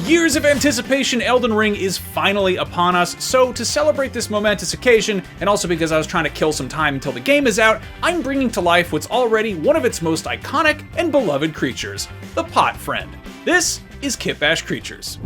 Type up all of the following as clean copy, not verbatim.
years of anticipation, Elden Ring is finally upon us, so to celebrate this momentous occasion, and also because I was trying to kill some time until the game is out, I'm bringing to life what's already one of its most iconic and beloved creatures, the Pot Friend. This is Kitbash Creatures.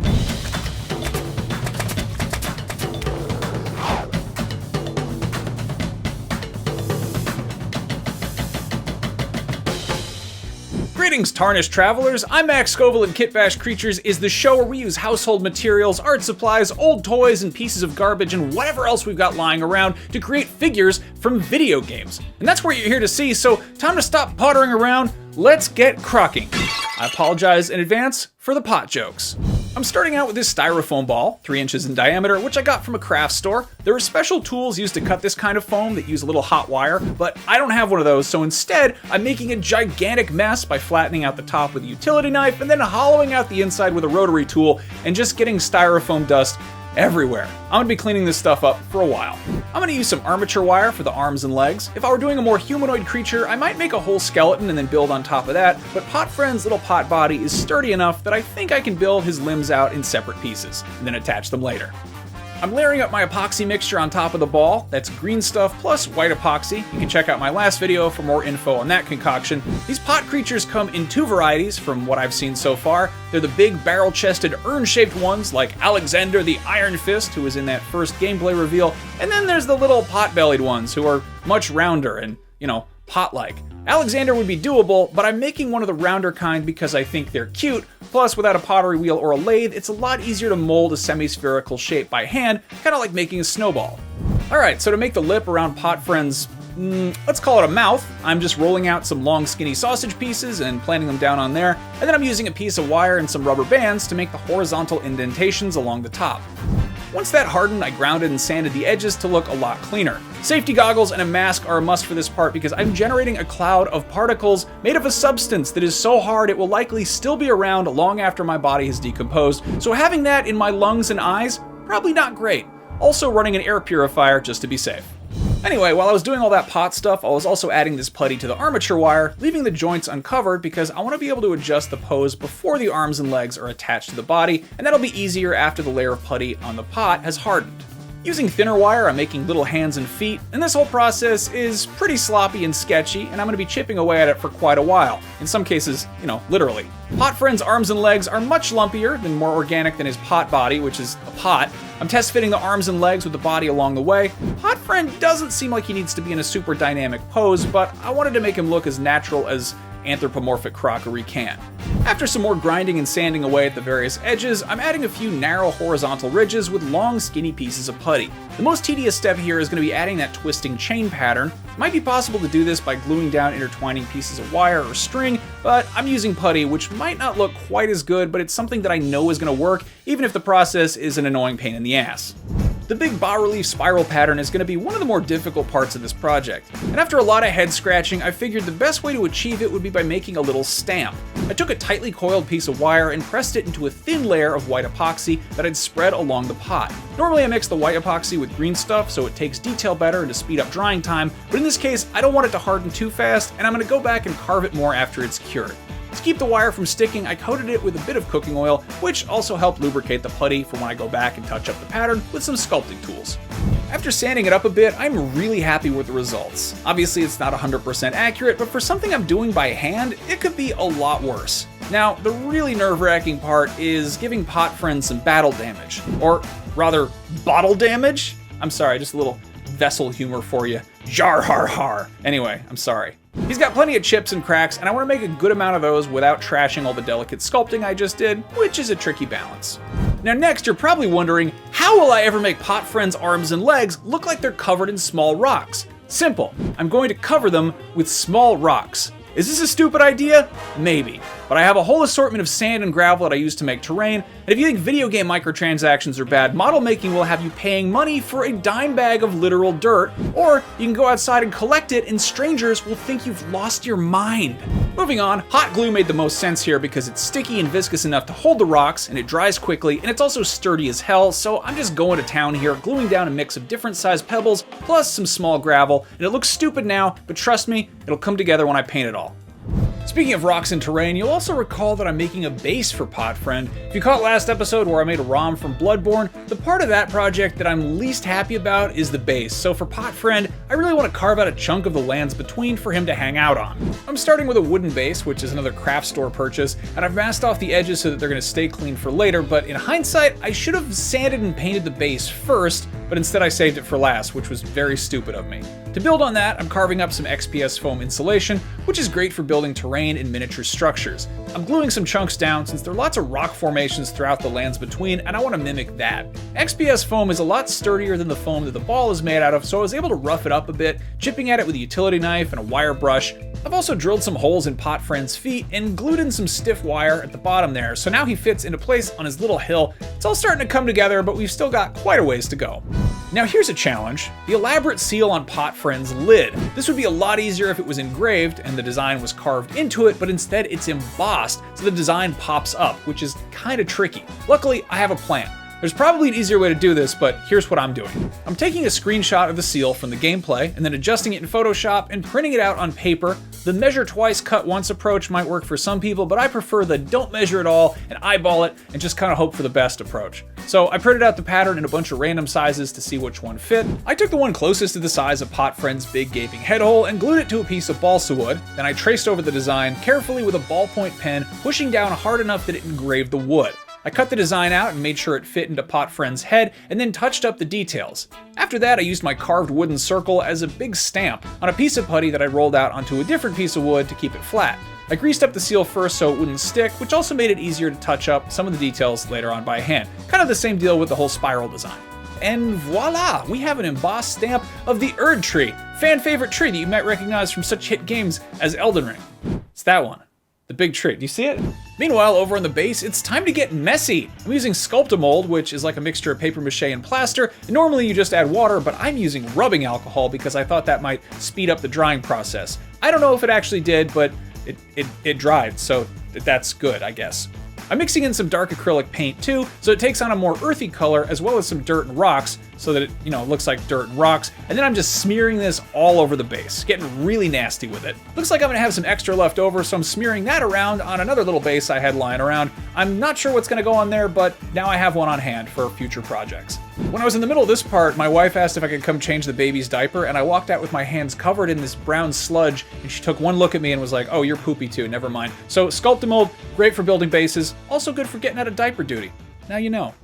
Greetings, Tarnished Travelers. I'm Max Scoville, and Kitbash Creatures is the show where we use household materials, art supplies, old toys, and pieces of garbage, and whatever else we've got lying around to create figures from video games. And that's what you're here to see, so time to stop pottering around. Let's get crocking. I apologize in advance for the pot jokes. I'm starting out with this Styrofoam Ball, 3 inches in diameter, which I got from a craft store. There are special tools used to cut this kind of foam that use a little hot wire, but I don't have one of those, so instead, I'm making a gigantic mess by flattening out the top with a utility knife and then hollowing out the inside with a rotary tool and just getting styrofoam dust everywhere. I'm gonna be cleaning this stuff up for a while. I'm gonna use some armature wire for the arms and legs. If I were doing a more humanoid creature, I might make a whole skeleton and then build on top of that, but Pot Friend's little pot body is sturdy enough that I think I can build his limbs out in separate pieces, and then attach them later. I'm layering up my epoxy mixture on top of the ball. That's green stuff plus white epoxy. You can check out my last video for more info on that concoction. These pot creatures come in 2 varieties from what I've seen so far. They're the big barrel-chested urn-shaped ones like Alexander the Iron Fist, who was in that first gameplay reveal, and then there's the little pot-bellied ones who are much rounder and, pot-like. Alexander would be doable, but I'm making one of the rounder kind because I think they're cute. Plus, without a pottery wheel or a lathe, it's a lot easier to mold a semi-spherical shape by hand, kind of like making a snowball. Alright, so to make the lip around Pot Friend's, let's call it a mouth, I'm just rolling out some long skinny sausage pieces and planting them down on there, and then I'm using a piece of wire and some rubber bands to make the horizontal indentations along the top. Once that hardened, I grounded and sanded the edges to look a lot cleaner. Safety goggles and a mask are a must for this part because I'm generating a cloud of particles made of a substance that is so hard it will likely still be around long after my body has decomposed, so having that in my lungs and eyes, probably not great. Also running an air purifier just to be safe. Anyway, while I was doing all that pot stuff, I was also adding this putty to the armature wire, leaving the joints uncovered because I want to be able to adjust the pose before the arms and legs are attached to the body, and that'll be easier after the layer of putty on the pot has hardened. Using thinner wire, I'm making little hands and feet, and this whole process is pretty sloppy and sketchy, and I'm going to be chipping away at it for quite a while. In some cases, literally. Pot Friend's arms and legs are much lumpier and more organic than his pot body, which is a pot. I'm test fitting the arms and legs with the body along the way. Pot Friend doesn't seem like he needs to be in a super dynamic pose, but I wanted to make him look as natural as anthropomorphic crockery can. After some more grinding and sanding away at the various edges, I'm adding a few narrow horizontal ridges with long skinny pieces of putty. The most tedious step here is going to be adding that twisting chain pattern. It might be possible to do this by gluing down intertwining pieces of wire or string, but I'm using putty, which might not look quite as good, but it's something that I know is going to work, even if the process is an annoying pain in the ass. The big bas-relief spiral pattern is going to be one of the more difficult parts of this project, and after a lot of head scratching, I figured the best way to achieve it would be by making a little stamp. I took a tightly coiled piece of wire and pressed it into a thin layer of white epoxy that I'd spread along the pot. Normally I mix the white epoxy with green stuff so it takes detail better and to speed up drying time, but in this case I don't want it to harden too fast, and I'm going to go back and carve it more after it's cured. To keep the wire from sticking, I coated it with a bit of cooking oil, which also helped lubricate the putty for when I go back and touch up the pattern with some sculpting tools. After sanding it up a bit, I'm really happy with the results. Obviously it's not 100% accurate, but for something I'm doing by hand, it could be a lot worse. Now, the really nerve-wracking part is giving Pot Friend some battle damage, or rather, bottle damage? I'm sorry, just a little vessel humor for you. Jar har har. Anyway, I'm sorry. He's got plenty of chips and cracks, and I want to make a good amount of those without trashing all the delicate sculpting I just did, which is a tricky balance. Now next, you're probably wondering, how will I ever make Pot Friend's arms and legs look like they're covered in small rocks? Simple. I'm going to cover them with small rocks. Is this a stupid idea? Maybe. But I have a whole assortment of sand and gravel that I use to make terrain, and if you think video game microtransactions are bad, model making will have you paying money for a dime bag of literal dirt, or you can go outside and collect it and strangers will think you've lost your mind. Moving on, hot glue made the most sense here because it's sticky and viscous enough to hold the rocks, and it dries quickly, and it's also sturdy as hell, so I'm just going to town here, gluing down a mix of different sized pebbles, plus some small gravel, and it looks stupid now, but trust me, it'll come together when I paint it all. Speaking of rocks and terrain, you'll also recall that I'm making a base for Pot Friend. If you caught last episode where I made a ROM from Bloodborne, the part of that project that I'm least happy about is the base. So for Pot Friend, I really want to carve out a chunk of the lands between for him to hang out on. I'm starting with a wooden base, which is another craft store purchase, and I've masked off the edges so that they're going to stay clean for later, but in hindsight, I should have sanded and painted the base first, but instead I saved it for last, which was very stupid of me. To build on that, I'm carving up some XPS foam insulation, which is great for building terrain and miniature structures. I'm gluing some chunks down since there are lots of rock formations throughout the lands between, and I want to mimic that. XPS foam is a lot sturdier than the foam that the ball is made out of, so I was able to rough it up a bit, chipping at it with a utility knife and a wire brush. I've also drilled some holes in Pot Friend's feet and glued in some stiff wire at the bottom there, so now he fits into place on his little hill. It's all starting to come together, but we've still got quite a ways to go. Now here's a challenge: the elaborate seal on Pot Friend's lid. This would be a lot easier if it was engraved and the design was carved into it, but instead it's embossed, so the design pops up, which is kind of tricky. Luckily, I have a plan. There's probably an easier way to do this, but here's what I'm doing. I'm taking a screenshot of the seal from the gameplay and then adjusting it in Photoshop and printing it out on paper. The measure twice, cut once approach might work for some people, but I prefer the don't measure at all and eyeball it and just kind of hope for the best approach. So I printed out the pattern in a bunch of random sizes to see which one fit. I took the one closest to the size of Pot Friend's big gaping head hole and glued it to a piece of balsa wood. Then I traced over the design carefully with a ballpoint pen, pushing down hard enough that it engraved the wood. I cut the design out and made sure it fit into Pot Friend's head, and then touched up the details. After that, I used my carved wooden circle as a big stamp on a piece of putty that I rolled out onto a different piece of wood to keep it flat. I greased up the seal first so it wouldn't stick, which also made it easier to touch up some of the details later on by hand. Kind of the same deal with the whole spiral design. And voila! We have an embossed stamp of the Erd tree, fan favorite tree that you might recognize from such hit games as Elden Ring. It's that one. The big tree. Do you see it? Meanwhile, over on the base, it's time to get messy. I'm using Sculptamold, which is like a mixture of paper mache and plaster. And normally you just add water, but I'm using rubbing alcohol because I thought that might speed up the drying process. I don't know if it actually did, but it dried, so that's good, I guess. I'm mixing in some dark acrylic paint too, so it takes on a more earthy color as well as some dirt and rocks, so that it, looks like dirt and rocks. And then I'm just smearing this all over the base, getting really nasty with it. Looks like I'm gonna have some extra left over, so I'm smearing that around on another little base I had lying around. I'm not sure what's gonna go on there, but now I have one on hand for future projects. When I was in the middle of this part, my wife asked if I could come change the baby's diaper, and I walked out with my hands covered in this brown sludge, and she took one look at me and was like, "Oh, you're poopy too, never mind." So Sculptamold, great for building bases, also good for getting out of diaper duty. Now you know.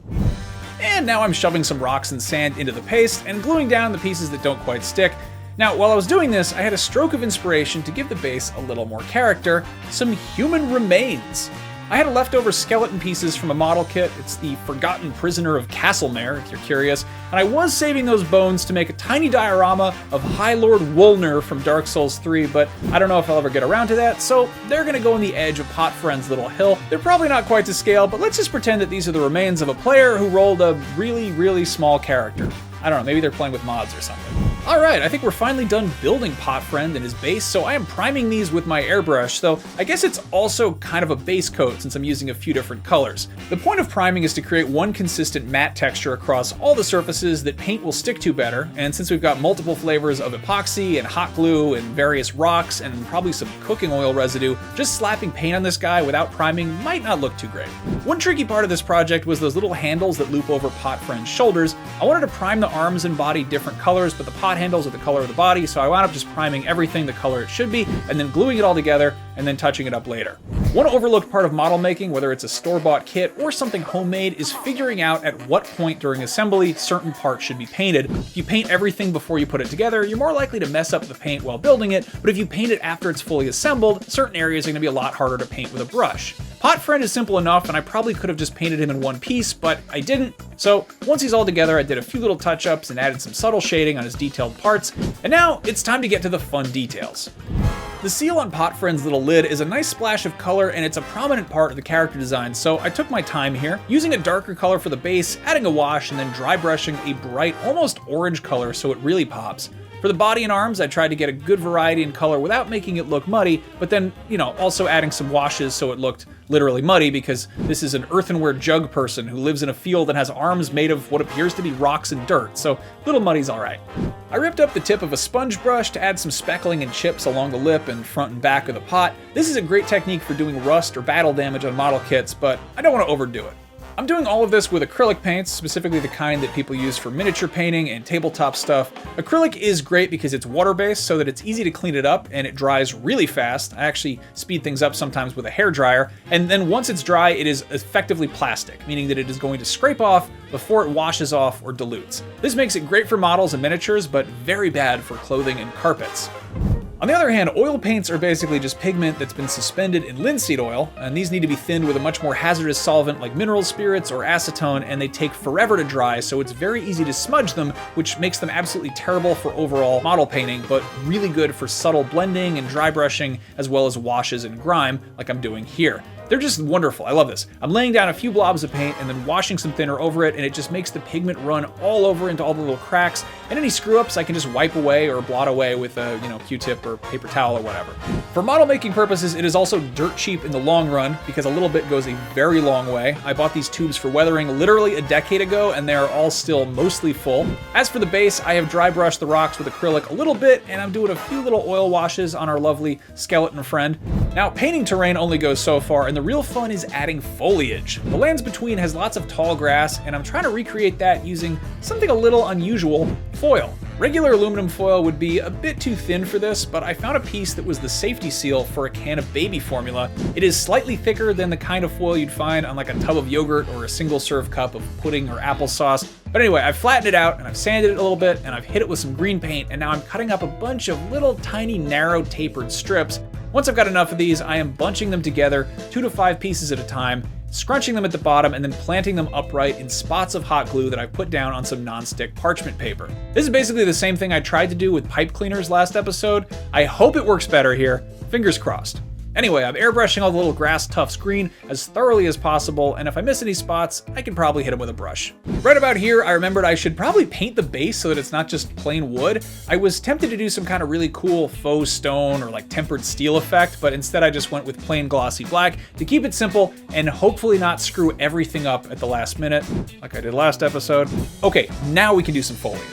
And now I'm shoving some rocks and sand into the paste and gluing down the pieces that don't quite stick. Now, while I was doing this, I had a stroke of inspiration to give the base a little more character: some human remains. I had leftover skeleton pieces from a model kit. It's the Forgotten Prisoner of Castlemare, if you're curious. And I was saving those bones to make a tiny diorama of High Lord Wolnir from Dark Souls 3, but I don't know if I'll ever get around to that, so they're gonna go on the edge of Pot Friend's little hill. They're probably not quite to scale, but let's just pretend that these are the remains of a player who rolled a really, really small character. I don't know, maybe they're playing with mods or something. Alright, I think we're finally done building Pot Friend and his base, so I am priming these with my airbrush, though I guess it's also kind of a base coat since I'm using a few different colors. The point of priming is to create one consistent matte texture across all the surfaces that paint will stick to better, and since we've got multiple flavors of epoxy and hot glue and various rocks and probably some cooking oil residue, just slapping paint on this guy without priming might not look too great. One tricky part of this project was those little handles that loop over Pot Friend's shoulders. I wanted to prime the arms and body different colors, but the pot handles are the color of the body, so I wound up just priming everything the color it should be, and then gluing it all together, and then touching it up later. One overlooked part of model making, whether it's a store-bought kit or something homemade, is figuring out at what point during assembly certain parts should be painted. If you paint everything before you put it together, you're more likely to mess up the paint while building it, but if you paint it after it's fully assembled, certain areas are going to be a lot harder to paint with a brush. Pot Friend is simple enough, and I probably could have just painted him in one piece, but I didn't. So once he's all together, I did a few little touch-ups and added some subtle shading on his detailed parts, and now it's time to get to the fun details. The seal on Pot Friend's little lid is a nice splash of color, and it's a prominent part of the character design, so I took my time here, using a darker color for the base, adding a wash, and then dry brushing a bright, almost orange color so it really pops. For the body and arms, I tried to get a good variety in color without making it look muddy, but then, also adding some washes so it looked literally muddy, because this is an earthenware jug person who lives in a field and has arms made of what appears to be rocks and dirt, so little muddy's alright. I ripped up the tip of a sponge brush to add some speckling and chips along the lip and front and back of the pot. This is a great technique for doing rust or battle damage on model kits, but I don't want to overdo it. I'm doing all of this with acrylic paints, specifically the kind that people use for miniature painting and tabletop stuff. Acrylic is great because it's water-based, so that it's easy to clean it up and it dries really fast. I actually speed things up sometimes with a hairdryer, and then once it's dry, it is effectively plastic, meaning that it is going to scrape off before it washes off or dilutes. This makes it great for models and miniatures, but very bad for clothing and carpets. On the other hand, oil paints are basically just pigment that's been suspended in linseed oil, and these need to be thinned with a much more hazardous solvent like mineral spirits or acetone, and they take forever to dry, so it's very easy to smudge them, which makes them absolutely terrible for overall model painting, but really good for subtle blending and dry brushing, as well as washes and grime, like I'm doing here. They're just wonderful. I love this. I'm laying down a few blobs of paint and then washing some thinner over it, and it just makes the pigment run all over into all the little cracks, and any screw-ups I can just wipe away or blot away with a, Q-tip or paper towel or whatever. For model making purposes, it is also dirt cheap in the long run because a little bit goes a very long way. I bought these tubes for weathering literally a decade ago, and they are all still mostly full. As for the base, I have dry brushed the rocks with acrylic a little bit, and I'm doing a few little oil washes on our lovely skeleton friend. Now, painting terrain only goes so far, and the real fun is adding foliage. The lands between has lots of tall grass, and I'm trying to recreate that using something a little unusual, foil. Regular aluminum foil would be a bit too thin for this, but I found a piece that was the safety seal for a can of baby formula. It is slightly thicker than the kind of foil you'd find on like a tub of yogurt or a single serve cup of pudding or applesauce. But anyway, I've flattened it out and I've sanded it a little bit and I've hit it with some green paint, and now I'm cutting up a bunch of little tiny narrow tapered strips. Once I've got enough of these, I am bunching them together 2 to 5 pieces at a time, scrunching them at the bottom, and then planting them upright in spots of hot glue that I put down on some non-stick parchment paper. This is basically the same thing I tried to do with pipe cleaners last episode. I hope it works better here. Fingers crossed. Anyway, I'm airbrushing all the little grass tufts green as thoroughly as possible, and if I miss any spots, I can probably hit them with a brush. Right about here, I remembered I should probably paint the base so that it's not just plain wood. I was tempted to do some kind of really cool faux stone or like tempered steel effect, but instead I just went with plain glossy black to keep it simple and hopefully not screw everything up at the last minute, like I did last episode. Okay, now we can do some foliage.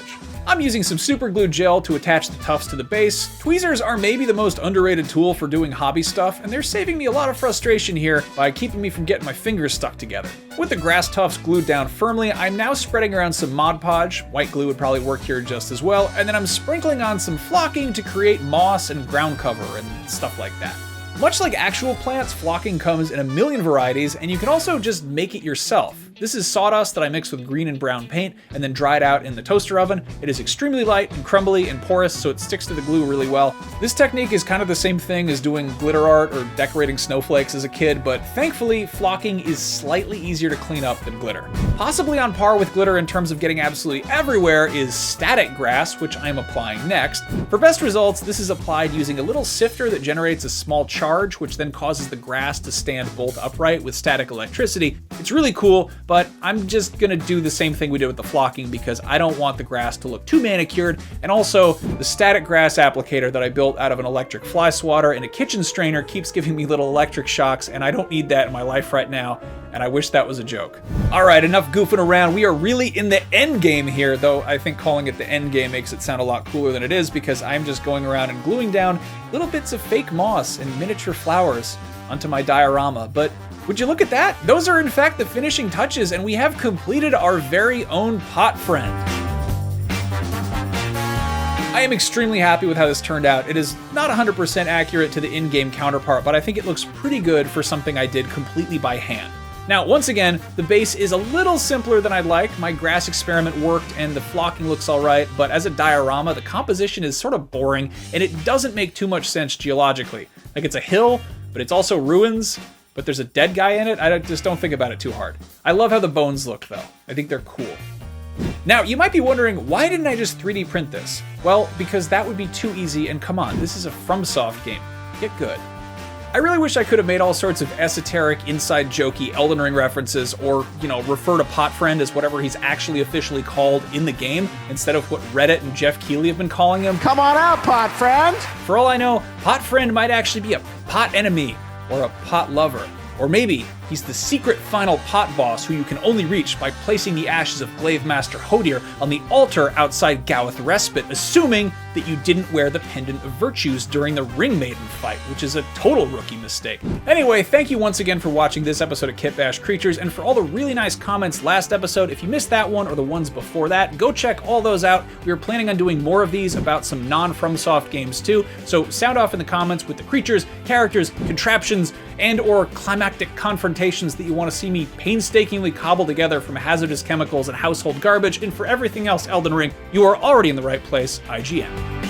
I'm using some super glue gel to attach the tufts to the base. Tweezers are maybe the most underrated tool for doing hobby stuff, and they're saving me a lot of frustration here by keeping me from getting my fingers stuck together. With the grass tufts glued down firmly, I'm now spreading around some Mod Podge. White glue would probably work here just as well, and then I'm sprinkling on some flocking to create moss and ground cover and stuff like that. Much like actual plants, flocking comes in a million varieties, and you can also just make it yourself. This is sawdust that I mixed with green and brown paint and then dried out in the toaster oven. It is extremely light and crumbly and porous, so it sticks to the glue really well. This technique is kind of the same thing as doing glitter art or decorating snowflakes as a kid, but thankfully, flocking is slightly easier to clean up than glitter. Possibly on par with glitter in terms of getting absolutely everywhere is static grass, which I am applying next. For best results, this is applied using a little sifter that generates a small charge, which then causes the grass to stand bolt upright with static electricity. It's really cool, but I'm just gonna do the same thing we did with the flocking because I don't want the grass to look too manicured, and also the static grass applicator that I built out of an electric fly swatter and a kitchen strainer keeps giving me little electric shocks, and I don't need that in my life right now, and I wish that was a joke. Alright, enough goofing around. We are really in the end game here, though I think calling it the end game makes it sound a lot cooler than it is because I'm just going around and gluing down little bits of fake moss and miniature flowers onto my diorama, but would you look at that? Those are in fact the finishing touches, and we have completed our very own pot friend. I am extremely happy with how this turned out. It is not 100% accurate to the in-game counterpart, but I think it looks pretty good for something I did completely by hand. Now, once again, the base is a little simpler than I'd like. My grass experiment worked and the flocking looks alright, but as a diorama, the composition is sort of boring and it doesn't make too much sense geologically. Like, it's a hill, but it's also ruins, but there's a dead guy in it. I just don't think about it too hard. I love how the bones look, though. I think they're cool. Now, you might be wondering, why didn't I just 3D print this? Well, because that would be too easy, and come on, this is a FromSoft game. Get good. I really wish I could have made all sorts of esoteric, inside jokey Elden Ring references, or, refer to Pot Friend as whatever he's actually officially called in the game, instead of what Reddit and Jeff Keighley have been calling him. Come on out, Pot Friend! For all I know, Pot Friend might actually be a pot enemy, or a pot lover. Or maybe he's the secret final pot boss who you can only reach by placing the ashes of Glaive Master Hodir on the altar outside Gawith Respite, assuming that you didn't wear the Pendant of Virtues during the Ring Maiden fight, which is a total rookie mistake. Anyway, thank you once again for watching this episode of Kitbash Creatures, and for all the really nice comments last episode. If you missed that one or the ones before that, go check all those out. We are planning on doing more of these about some non-FromSoft games too, so sound off in the comments with the creatures, characters, contraptions, and or climactic confrontations that you want to see me painstakingly cobble together from hazardous chemicals and household garbage. And for everything else Elden Ring, you are already in the right place, IGN.